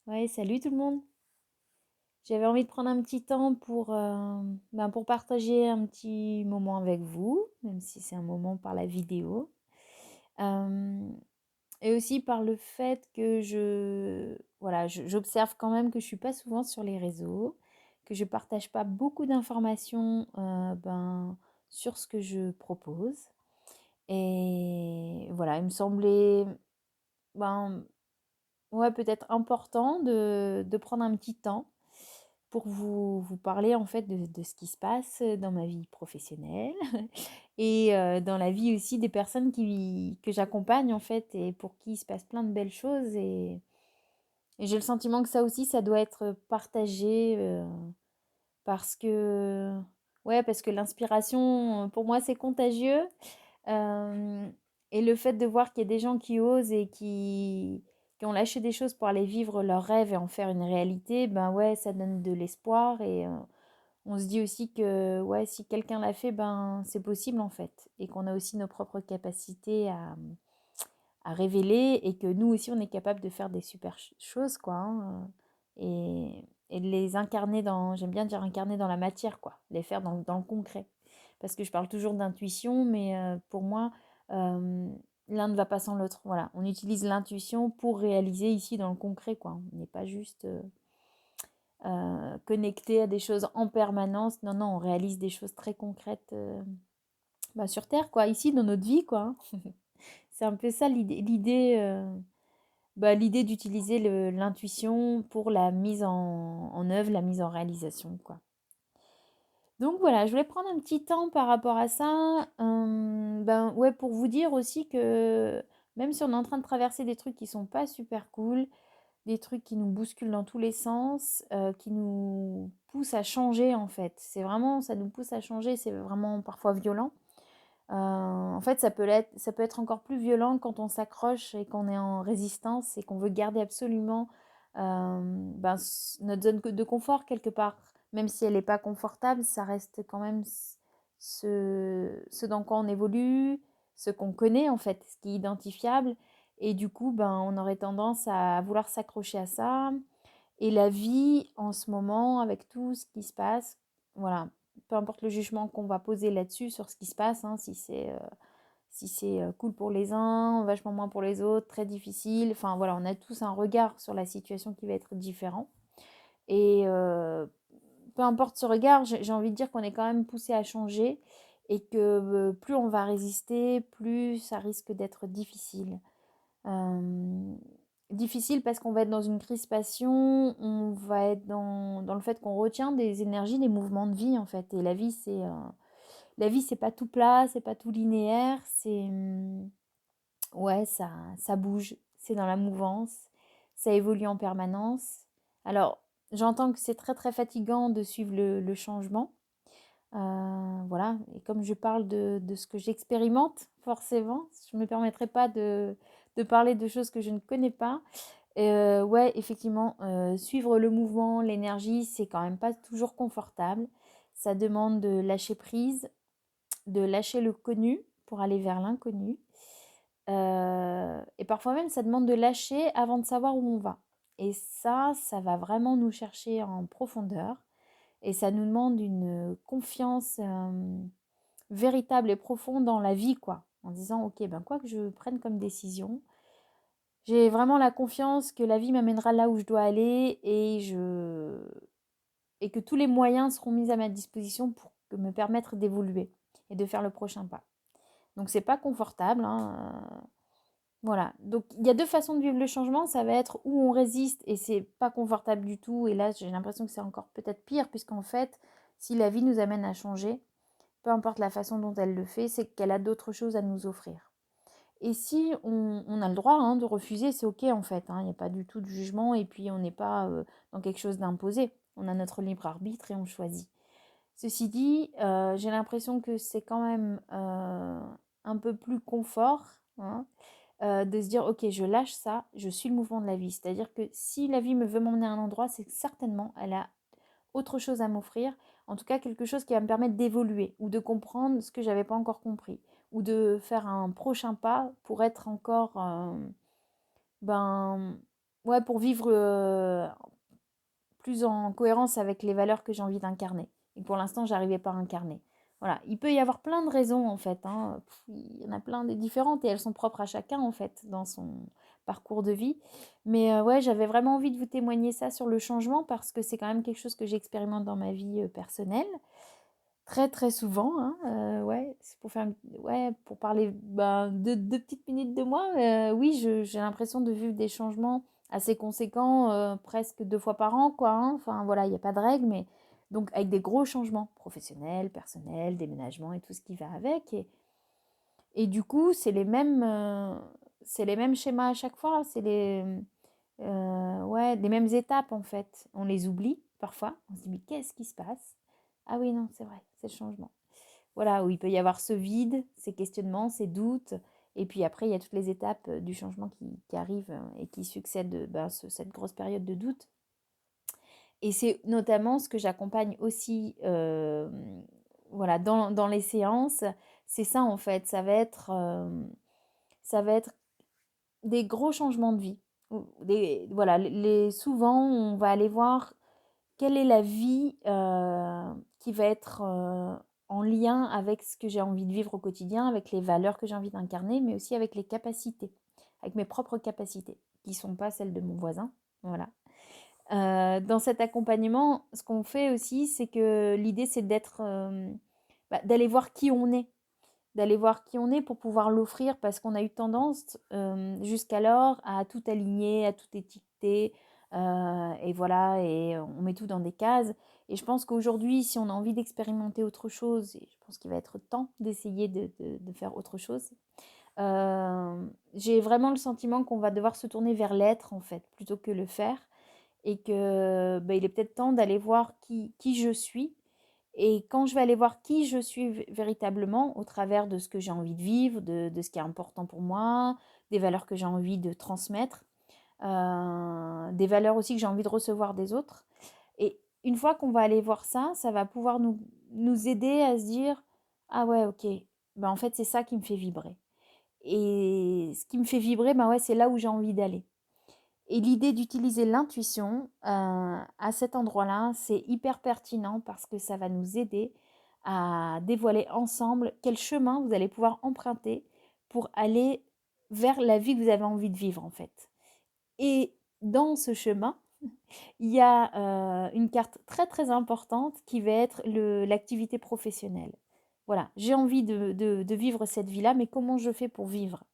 Ouais, salut tout le monde. J'avais envie de prendre un petit temps pour partager un petit moment avec vous, même si c'est un moment par la vidéo. Euh, et aussi par le fait que j'observe quand même que je suis pas souvent sur les réseaux, que je partage pas beaucoup d'informations sur ce que je propose. Et voilà, il me semblait ben, ouais, peut-être important de prendre un petit temps pour vous parler en fait de ce qui se passe dans ma vie professionnelle et dans la vie aussi des personnes que j'accompagne en fait et pour qui il se passe plein de belles choses et j'ai le sentiment que ça aussi ça doit être partagé parce que parce que l'inspiration pour moi c'est contagieux. Hem et le fait de voir qu'il y a des gens qui osent et qui ont lâché des choses pour aller vivre leurs rêves et en faire une réalité, ben, ouais, ça donne de l'espoir et on se dit aussi que, ouais, si quelqu'un l'a fait, ben, c'est possible, en fait et qu'on a aussi nos propres capacités à révéler et que nous aussi, on est capable de faire des super choses, quoi, hein, et de les incarner j'aime bien dire incarner dans la matière, quoi, les faire dans le concret. Parce que je parle toujours d'intuition, mais pour moi, euh, l'un ne va pas sans l'autre. Voilà, on utilise l'intuition pour réaliser ici dans le concret, quoi. On n'est pas juste connecté à des choses en permanence. Non, non, on réalise des choses très concrètes sur Terre, quoi, ici dans notre vie, quoi, hein. C'est un peu ça l'idée d'utiliser l'intuition pour la mise en œuvre, la mise en réalisation, quoi. Donc voilà, je voulais prendre un petit temps par rapport à ça, ouais, pour vous dire aussi que même si on est en train de traverser des trucs qui sont pas super cool, des trucs qui nous bousculent dans tous les sens, qui nous poussent à changer en fait. C'est vraiment, ça nous pousse à changer, c'est vraiment parfois violent. En fait, ça peut être encore plus violent quand on s'accroche et qu'on est en résistance et qu'on veut garder absolument notre zone de confort quelque part. Même si elle n'est pas confortable, ça reste quand même ce dans quoi on évolue, ce qu'on connaît en fait, ce qui est identifiable. Et du coup, on aurait tendance à vouloir s'accrocher à ça. Et la vie en ce moment, avec tout ce qui se passe, voilà, peu importe le jugement qu'on va poser là-dessus, sur ce qui se passe, hein, si c'est cool pour les uns, vachement moins pour les autres, très difficile, enfin voilà, on a tous un regard sur la situation qui va être différent. Et peu importe ce regard, j'ai envie de dire qu'on est quand même poussé à changer et que plus on va résister, plus ça risque d'être difficile. Hem, difficile parce qu'on va être dans une crispation, on va être dans le fait qu'on retient des énergies, des mouvements de vie, en fait. Et la vie, c'est pas tout plat, c'est pas tout linéaire, ouais, ça bouge, c'est dans la mouvance, ça évolue en permanence. Alors, j'entends que c'est très, très fatigant de suivre le changement, voilà, et comme je parle de ce que j'expérimente, forcément, je ne me permettrai pas de parler de choses que je ne connais pas. Ouais, effectivement, suivre le mouvement, l'énergie, c'est quand même pas toujours confortable. Ça demande de lâcher prise, de lâcher le connu pour aller vers l'inconnu. Et parfois même, ça demande de lâcher avant de savoir où on va. Et ça va vraiment nous chercher en profondeur. Et ça nous demande une confiance véritable et profonde dans la vie, quoi. En disant, ok, quoi que je prenne comme décision, j'ai vraiment la confiance que la vie m'amènera là où je dois aller et que tous les moyens seront mis à ma disposition pour me permettre d'évoluer et de faire le prochain pas. Donc c'est pas confortable, hein, voilà. Donc il y a deux façons de vivre le changement. Ça va être où on résiste et c'est pas confortable du tout. Et là, j'ai l'impression que c'est encore peut-être pire, puisqu'en fait, si la vie nous amène à changer, peu importe la façon dont elle le fait, c'est qu'elle a d'autres choses à nous offrir. Et si on a le droit, hein, de refuser, c'est ok en fait, hein, il n'y a pas du tout de jugement et puis on n'est pas dans quelque chose d'imposé. On a notre libre arbitre et on choisit. Ceci dit, j'ai l'impression que c'est quand même un peu plus confort, hein, de se dire ok, je lâche ça, je suis le mouvement de la vie. C'est-à-dire que si la vie me veut m'emmener à un endroit, c'est que certainement elle a autre chose à m'offrir, en tout cas quelque chose qui va me permettre d'évoluer ou de comprendre ce que j'avais pas encore compris ou de faire un prochain pas pour être encore ben ouais, pour vivre, plus en cohérence avec les valeurs que j'ai envie d'incarner et pour l'instant, j'arrivais pas à incarner. Voilà, il peut y avoir plein de raisons en fait, hein, il y en a plein de différentes et elles sont propres à chacun en fait dans son parcours de vie. Mais ouais, j'avais vraiment envie de vous témoigner ça sur le changement parce que c'est quand même quelque chose que j'expérimente dans ma vie, personnelle. Très, très souvent, hein, ouais, c'est pour faire ouais, pour parler, ben, de 2 petites minutes de moi, oui, je j'ai l'impression de vivre des changements assez conséquents, presque 2 fois par an, quoi, hein. Enfin, voilà, il y a pas de règle, mais donc avec des gros changements professionnels, personnels, déménagement et tout ce qui va avec et du coup, c'est les mêmes schémas à chaque fois, c'est ouais, les mêmes étapes, en fait. On les oublie parfois, on se dit: «Mais qu'est-ce qui se passe? Ah oui, non, c'est vrai, c'est le changement». Voilà, où il peut y avoir ce vide, ces questionnements, ces doutes. Et puis après, il y a toutes les étapes du changement qui arrivent et qui succèdent ben, cette grosse période de doute. Et c'est notamment ce que j'accompagne aussi voilà, dans les séances. C'est ça en fait, ça va être des gros changements de vie. Voilà, souvent on va aller voir quelle est la vie qui va être en lien avec ce que j'ai envie de vivre au quotidien, avec les valeurs que j'ai envie d'incarner, mais aussi avec les capacités, avec mes propres capacités, qui ne sont pas celles de mon voisin. Voilà. Dans cet accompagnement, ce qu'on fait aussi, c'est que l'idée, c'est d'aller voir qui on est, d'aller voir qui on est pour pouvoir l'offrir parce qu'on a eu tendance jusqu'alors à tout aligner, à tout étiqueter et voilà et on met tout dans des cases et je pense qu'aujourd'hui si on a envie d'expérimenter autre chose et je pense qu'il va être temps d'essayer de faire autre chose j'ai vraiment le sentiment qu'on va devoir se tourner vers l'être en fait plutôt que le faire et que bah, il est peut-être temps d'aller voir qui je suis et quand je vais aller voir qui je suis véritablement au travers de ce que j'ai envie de vivre, de ce qui est important pour moi, des valeurs que j'ai envie de transmettre, des valeurs aussi que j'ai envie de recevoir des autres. Et une fois qu'on va aller voir ça, ça va pouvoir nous aider à se dire, ah ouais, ok, ben en fait c'est ça qui me fait vibrer. Et ce qui me fait vibrer, ben ouais, c'est là où j'ai envie d'aller. Et l'idée d'utiliser l'intuition à cet endroit-là, c'est hyper pertinent parce que ça va nous aider à dévoiler ensemble quel chemin vous allez pouvoir emprunter pour aller vers la vie que vous avez envie de vivre en fait. Et dans ce chemin, il y a une carte très très importante qui va être l'activité professionnelle. Voilà, j'ai envie de vivre cette vie-là, mais comment je fais pour vivre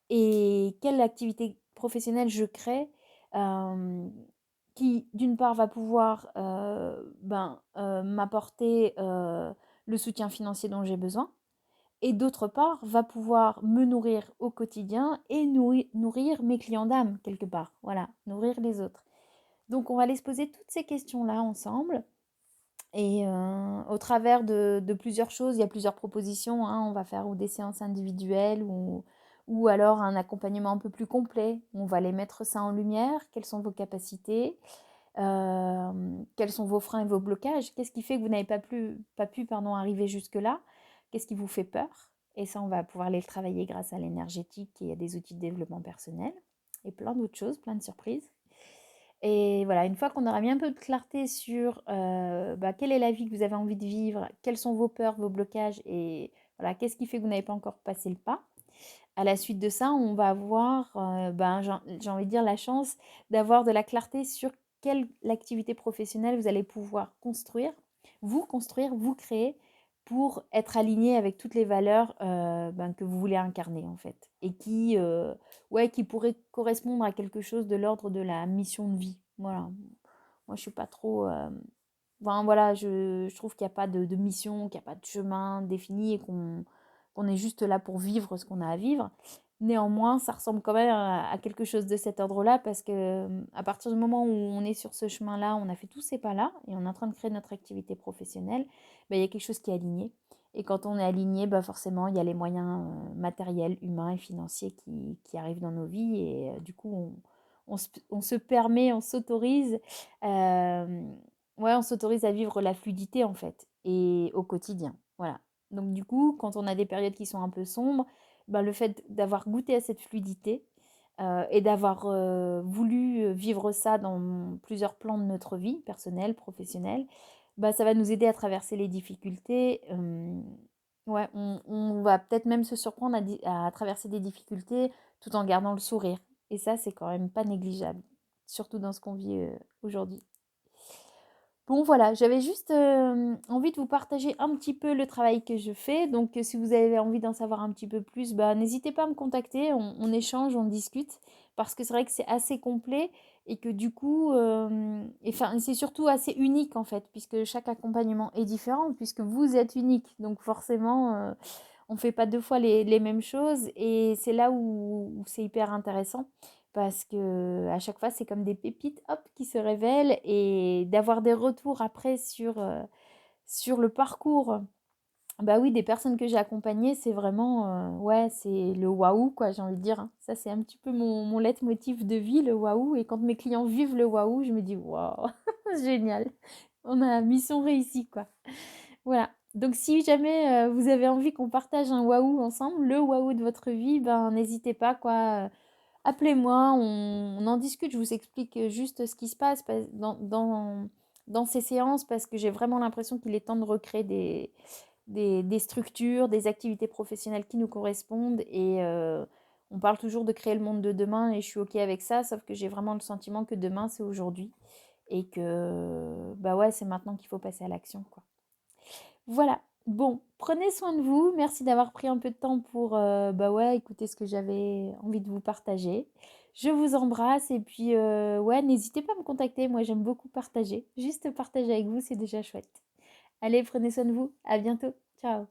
et quelle activité professionnelle je crée euh, qui, d'une part, va pouvoir m'apporter le soutien financier dont j'ai besoin et d'autre part, va pouvoir me nourrir au quotidien et nourrir mes clients d'âme, quelque part. Voilà, nourrir les autres. Donc, on va aller se poser toutes ces questions-là ensemble. Et au travers de plusieurs choses, il y a plusieurs propositions, hein. On va faire ou des séances individuelles ou alors un accompagnement un peu plus complet. On va les mettre ça en lumière. Quelles sont vos capacités? Quels sont vos freins et vos blocages? Qu'est-ce qui fait que vous n'avez pas pu pardon, arriver jusque-là? Qu'est-ce qui vous fait peur? Et ça, on va pouvoir les travailler grâce à l'énergétique et à des outils de développement personnel. Et plein d'autres choses, plein de surprises. Et voilà, une fois qu'on aura mis un peu de clarté sur quelle est la vie que vous avez envie de vivre, quelles sont vos peurs, vos blocages et voilà, qu'est-ce qui fait que vous n'avez pas encore passé le pas. À la suite de ça, on va avoir, j'ai envie de dire, la chance d'avoir de la clarté sur quelle activité professionnelle vous allez pouvoir construire, vous créer pour être aligné avec toutes les valeurs que vous voulez incarner en fait et qui pourraient correspondre à quelque chose de l'ordre de la mission de vie. Voilà. Moi, je suis pas trop. Enfin, voilà, je trouve qu'il n'y a pas de mission, qu'il n'y a pas de chemin défini et qu'on est juste là pour vivre ce qu'on a à vivre. Néanmoins, ça ressemble quand même à quelque chose de cet ordre-là parce que à partir du moment où on est sur ce chemin-là, on a fait tous ces pas-là et on est en train de créer notre activité professionnelle, il y a quelque chose qui est aligné. Et quand on est aligné, forcément, il y a les moyens matériels, humains et financiers qui arrivent dans nos vies et du coup, on se permet, on s'autorise ouais, on s'autorise à vivre la fluidité en fait et au quotidien. Voilà. Donc du coup, quand on a des périodes qui sont un peu sombres, le fait d'avoir goûté à cette fluidité, et d'avoir, voulu, vivre ça dans plusieurs plans de notre vie, personnelle, professionnelle, bah, ça va nous aider à traverser les difficultés, ouais, on va peut-être même se surprendre à traverser des difficultés tout en gardant le sourire et ça, c'est quand même pas négligeable, surtout dans ce qu'on vit, aujourd'hui. Bon voilà, j'avais juste, envie de vous partager un petit peu le travail que je fais. Donc, si vous avez envie d'en savoir un petit peu plus, bah, n'hésitez pas à me contacter, on échange, on discute. Parce que c'est vrai que c'est assez complet et que du coup, et enfin, c'est surtout assez unique en fait, puisque chaque accompagnement est différent, puisque vous êtes unique. Donc forcément, on fait pas 2 fois les mêmes choses et c'est là où c'est hyper intéressant parce qu'à chaque fois, c'est comme des pépites, hop, qui se révèlent et d'avoir des retours après sur le parcours, bah, oui, des personnes que j'ai accompagnées, c'est vraiment, ouais, c'est le waouh, quoi, j'ai envie de dire, hein. Ça, c'est un petit peu mon leitmotiv de vie, le waouh et quand mes clients vivent le waouh, je me dis: «Waouh, génial, on a mission réussie, quoi». Voilà, donc si jamais, vous avez envie qu'on partage un waouh ensemble, le waouh de votre vie, ben, n'hésitez pas quoi, appelez-moi, on en discute, je vous explique, juste ce qui se passe dans ces séances parce que j'ai vraiment l'impression qu'il est temps de recréer des structures, des activités professionnelles qui nous correspondent et on parle toujours de créer le monde de demain et je suis OK avec ça, sauf que j'ai vraiment le sentiment que demain, c'est aujourd'hui et que, bah, ouais, c'est maintenant qu'il faut passer à l'action, quoi. Voilà. Bon, prenez soin de vous. Merci d'avoir pris un peu de temps pour, bah, ouais, écouter ce que j'avais envie de vous partager. Je vous embrasse et puis, ouais, n'hésitez pas à me contacter. Moi, j'aime beaucoup partager. Juste partager avec vous, c'est déjà chouette. Allez, prenez soin de vous. À bientôt. Ciao.